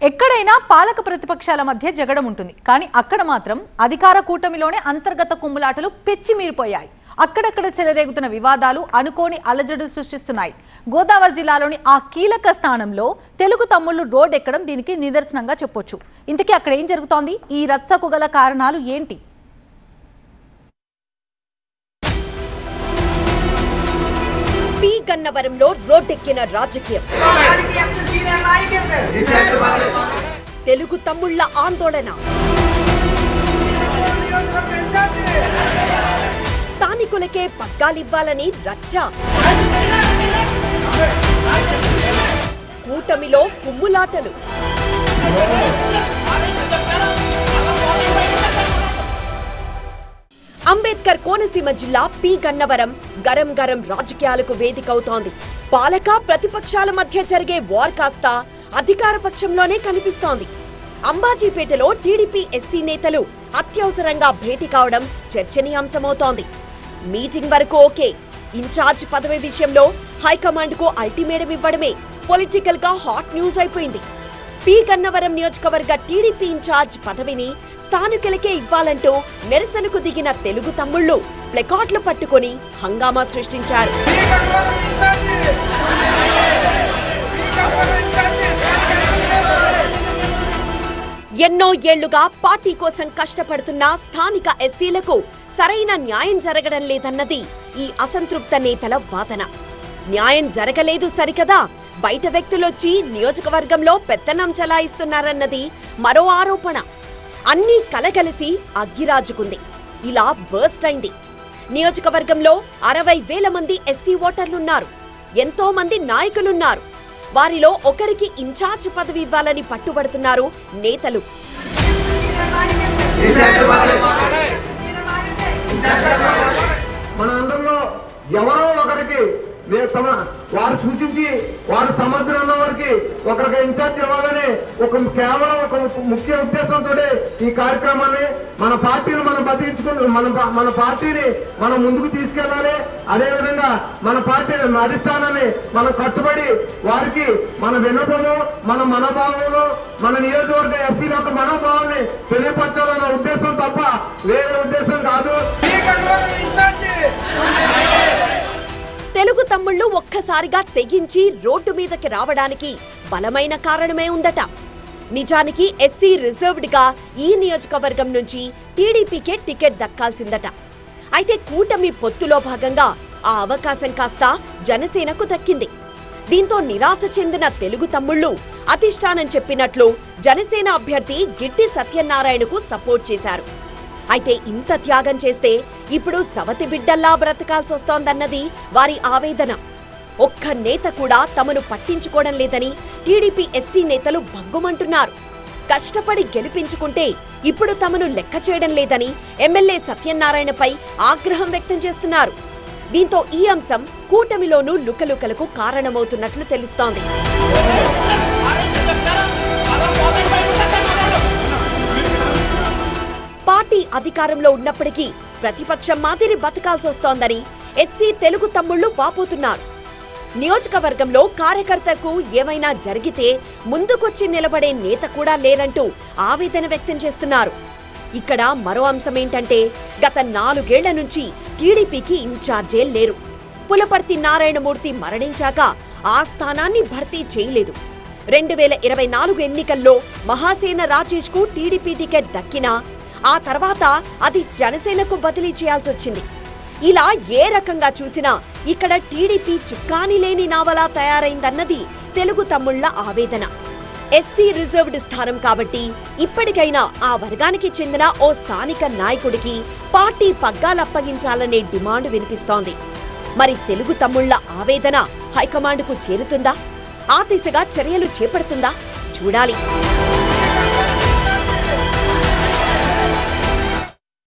ఎక్కడైనా పాలక ప్రతిపక్షాల మధ్య జగడం ఉంటుంది. కానీ అక్కడ మాత్రం అధికార కూటమిలోనే అంతర్గత కుమ్ములాటలు పెచ్చిమీరిపోయాయి. అక్కడక్కడ చెలరేగుతున్న వివాదాలు అనుకోని అలజడులు సృష్టిస్తున్నాయి. గోదావరి జిల్లాలోని ఆ కీలక స్థానంలో తెలుగు తమ్ముళ్లు రోడ్ ఎక్కడం దీనికి నిదర్శనంగా చెప్పొచ్చు. ఇంతకీ అక్కడ ఏం జరుగుతోంది? ఈ రచ్చకు గల కారణాలు ఏంటి? పి గన్నవరంలో రోడ్డెక్కిన రాజకీయం, తెలుగు తమ్ముళ్ల ఆందోళన, స్థానికులకే పగ్గాలివ్వాలని రచ్చ, కూటమిలో కుమ్ములాటలు. అంబేద్కర్ కోనసీమ జిల్లా పి గన్నవరం గరం గరం రాజకీయాలకు వేదికవుతోంది. పాలక ప్రతిపక్షాల మధ్య జరిగే వార్ కాస్త అధికార పక్షంలోనే కనిపిస్తోంది. అంబాజీపేటలో టీడీపీ ఎస్సీ నేతలు అత్యవసరంగా భేటీ కావడం చర్చనీయాంశమవుతోంది. మీటింగ్ వరకు ఓకే, ఇన్ఛార్జ్ పదవి విషయంలో హైకమాండ్ కు అల్టిమేటం ఇవ్వడమే పొలిటికల్ గా హాట్ న్యూస్ అయిపోయింది. పి గన్నవరం నియోజకవర్గ టీడీపీ ఇన్ఛార్జ్ పదవిని స్థానికులకే ఇవ్వాలంటూ నిరసనకు దిగిన తెలుగు తమ్ముళ్లు ప్లకార్డులు పట్టుకుని హంగామా సృష్టించారు. ఎన్నో ఏళ్లుగా పార్టీ కోసం కష్టపడుతున్న స్థానిక ఎస్సీలకు సరైన న్యాయం జరగడం లేదన్నది ఈ అసంతృప్త నేతల వాదన. న్యాయం జరగలేదు సరికదా, బయట వ్యక్తులొచ్చి నియోజకవర్గంలో పెత్తనం చెలాయిస్తున్నారన్నది మరో ఆరోపణ. అన్నీ కలగలిసి అగ్గిరాజుకుంది. ఇలా బర్స్ట్ అయింది. నియోజకవర్గంలో 60,000 మంది ఎస్సీ ఓటర్లున్నారు. ఎంతో మంది నాయకులున్నారు. వారిలో ఒకరికి ఇన్ఛార్జ్ పదవి ఇవ్వాలని పట్టుబడుతున్నారు నేతలు. మనందరిలో ఎవరో ఒకరికి వారు సూచించి వారు సమర్థులన్న వారికి ఒకరికి ఇన్ఛార్జ్ ఇవ్వాలని కేవలం ఒక ముఖ్య ఉద్దేశంతో ఈ కార్యక్రమాన్ని మన పార్టీని మనం బతికించుకుని మన పార్టీని మనం ముందుకు తీసుకెళ్లాలి. అదేవిధంగా మన పార్టీ అధిష్టానాన్ని మనం కట్టుబడి వారికి మన విన్నపము, మన మనోభావమును, మన నియోజకవర్గ ఎస్సీల యొక్క మనోభావాన్ని తెలియపరచాలన్న ఉద్దేశం తప్ప వేరే ఉద్దేశం కాదు. తెలుగు తమ్ముళ్లు ఒక్కసారిగా తెగించి రోడ్డు మీదకి రావడానికి బలమైన కారణమే ఉందట. నిజానికి ఎస్సీ రిజర్వ్డ్ గా ఈ నియోజకవర్గం నుంచి టీడీపీకే టికెట్ దక్కాల్సిందట. అయితే కూటమి పొత్తులో భాగంగా ఆ అవకాశం కాస్త జనసేనకు దక్కింది. దీంతో నిరాశ చెందిన తెలుగు తమ్ముళ్లు అధిష్టానం చెప్పినట్లు జనసేన అభ్యర్థి గిట్టి సత్యనారాయణకు సపోర్ట్ చేశారు. అయితే ఇంత త్యాగం చేస్తే ఇప్పుడు సవతి బిడ్డల్లా బ్రతకాల్సొస్తోందన్నది వారి ఆవేదన. ఒక్క నేత కూడా తమను పట్టించుకోవడం లేదని టీడీపీ ఎస్సీ నేతలు భగ్గుమంటున్నారు. కష్టపడి గెలిపించుకుంటే ఇప్పుడు తమను లెక్క చేయడం లేదని ఎమ్మెల్యే సత్యనారాయణపై ఆగ్రహం వ్యక్తం చేస్తున్నారు. దీంతో ఈ అంశం కూటమిలోనూ లుకలుకలకు కారణమవుతున్నట్లు తెలుస్తోంది. పార్టీ అధికారంలో ఉన్నప్పటికీ ప్రతిపక్షం మాదిరి బతకాల్సొస్తోందని ఎస్సీ తెలుగు తమ్ముళ్లు వాపోతున్నారు. నియోజకవర్గంలో కార్యకర్తలకు ఏమైనా జరిగితే ముందుకొచ్చి నిలబడే నేత కూడా లేరంటూ ఆవేదన వ్యక్తం చేస్తున్నారు. ఇక్కడ మరో అంశమేంటంటే గత 4 ఏళ్ల నుంచి టీడీపీకి ఇన్ఛార్జే లేరు. పులపర్తి నారాయణమూర్తి మరణించాక ఆ స్థానాన్ని భర్తీ చేయలేదు. 2024 ఎన్నికల్లో మహాసేన రాజేష్ కు టీడీపీ టికెట్ దక్కినా ఆ తర్వాత అది జనసేనకు బదిలీ చేయాల్సొచ్చింది. ఇలా ఏ రకంగా చూసినా ఇక్కడ టీడీపీ చుక్కాని లేని నావలా తయారైందన్నది తెలుగు తమ్ముళ్ల ఆవేదన. ఎస్సీ రిజర్వ్డ్ స్థానం కాబట్టి ఇప్పటికైనా ఆ వర్గానికి చెందిన ఓ స్థానిక నాయకుడికి పార్టీ పగ్గాలప్పగించాలనే డిమాండ్ వినిపిస్తోంది. మరి తెలుగు తమ్ముళ్ల ఆవేదన హైకమాండ్కు చేరుతుందా? ఆ దిశగా చర్యలు చేపడుతుందా? చూడాలి.